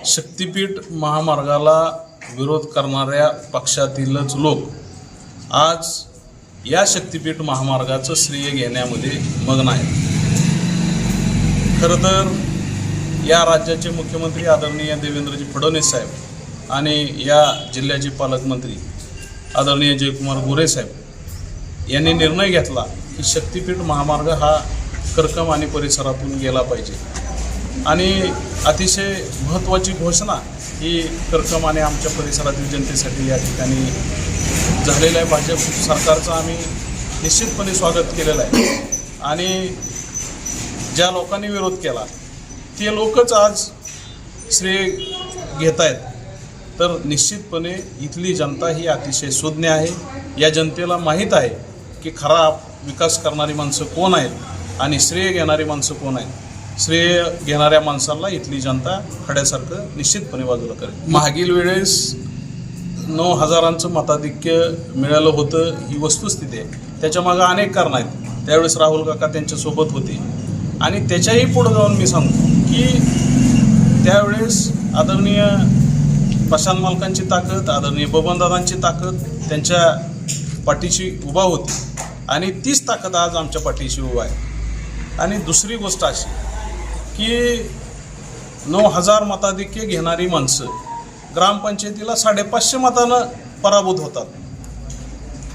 शक्तीपीठ महामार्गाला विरोध करणाऱ्या पक्षातीलच लोक आज या शक्तीपीठ महामार्गाचं श्रेय घेण्यामध्ये मग्न आहेत। खरं तर या राज्याचे मुख्यमंत्री आदरणीय देवेंद्रजी फडणवीस साहेब आणि या जिल्ह्याचे पालकमंत्री आदरणीय जयकुमार गोरे साहेब यांनी निर्णय घेतला की शक्तीपीठ महामार्ग हा करकम आणि परिसरातून गेला पाहिजे आणि अतिशय महत्त्वाची घोषणा ही करकम आणि आमच्या परिसरातील जनतेसाठी या ठिकाणी झालेलं आहे। भाजप सरकारचं आम्ही निश्चितपणे स्वागत केलेलं आहे आणि ज्या लोकांनी विरोध केला ते लोकच आज श्रेय घेत आहेत। तर निश्चितपणे इथली जनता ही अतिशय सुज्ञ आहे। या जनतेला माहीत आहे की खरा विकास करणारी माणसं कोण आहेत आणि श्रेय घेणारी माणसं कोण आहेत। श्रेय घेणाऱ्या माणसाला इथली जनता खड्यासारखं निश्चितपणे बाजूला करेल। मागील वेळेस 9,000चं मताधिक्य मिळालं होतं ही वस्तुस्थिती आहे। त्याच्यामागं अनेक कारणं आहेत। त्यावेळेस राहुल काका त्यांच्यासोबत होते आणि त्याच्याही पुढे जाऊन मी सांगतो की त्यावेळेस आदरणीय प्रशांत मालकांची ताकद, आदरणीय बबनदादांची ताकद त्यांच्या पाठीशी उभा होती आणि तीच ताकद आज आमच्या पाठीशी उभा आहे। आणि दुसरी गोष्ट अशी की 9,000 मताधिक्य घेणारी माणसं ग्रामपंचायतीला 550 मतानं पराभूत होतात।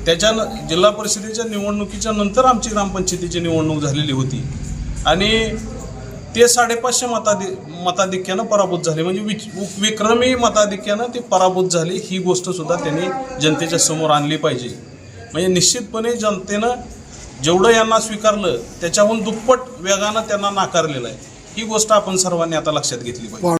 त्याच्यानं जिल्हा परिषदेच्या निवडणुकीच्या नंतर आमची ग्रामपंचायतीची निवडणूक झालेली होती आणि ते 550 मताधिक्यानं पराभूत झाले, म्हणजे विक्रमी मताधिक्यानं ते पराभूत झाले। ही गोष्टसुद्धा त्यांनी जनतेच्या समोर आणली पाहिजे। म्हणजे निश्चितपणे जनतेनं जेवढं यांना स्वीकारलं त्याच्याहून दुप्पट वेगानं त्यांना नाकारलेलं आहे। ही गोष्ट आपण सर्वांनी आता लक्षात घेतली पाहिजे।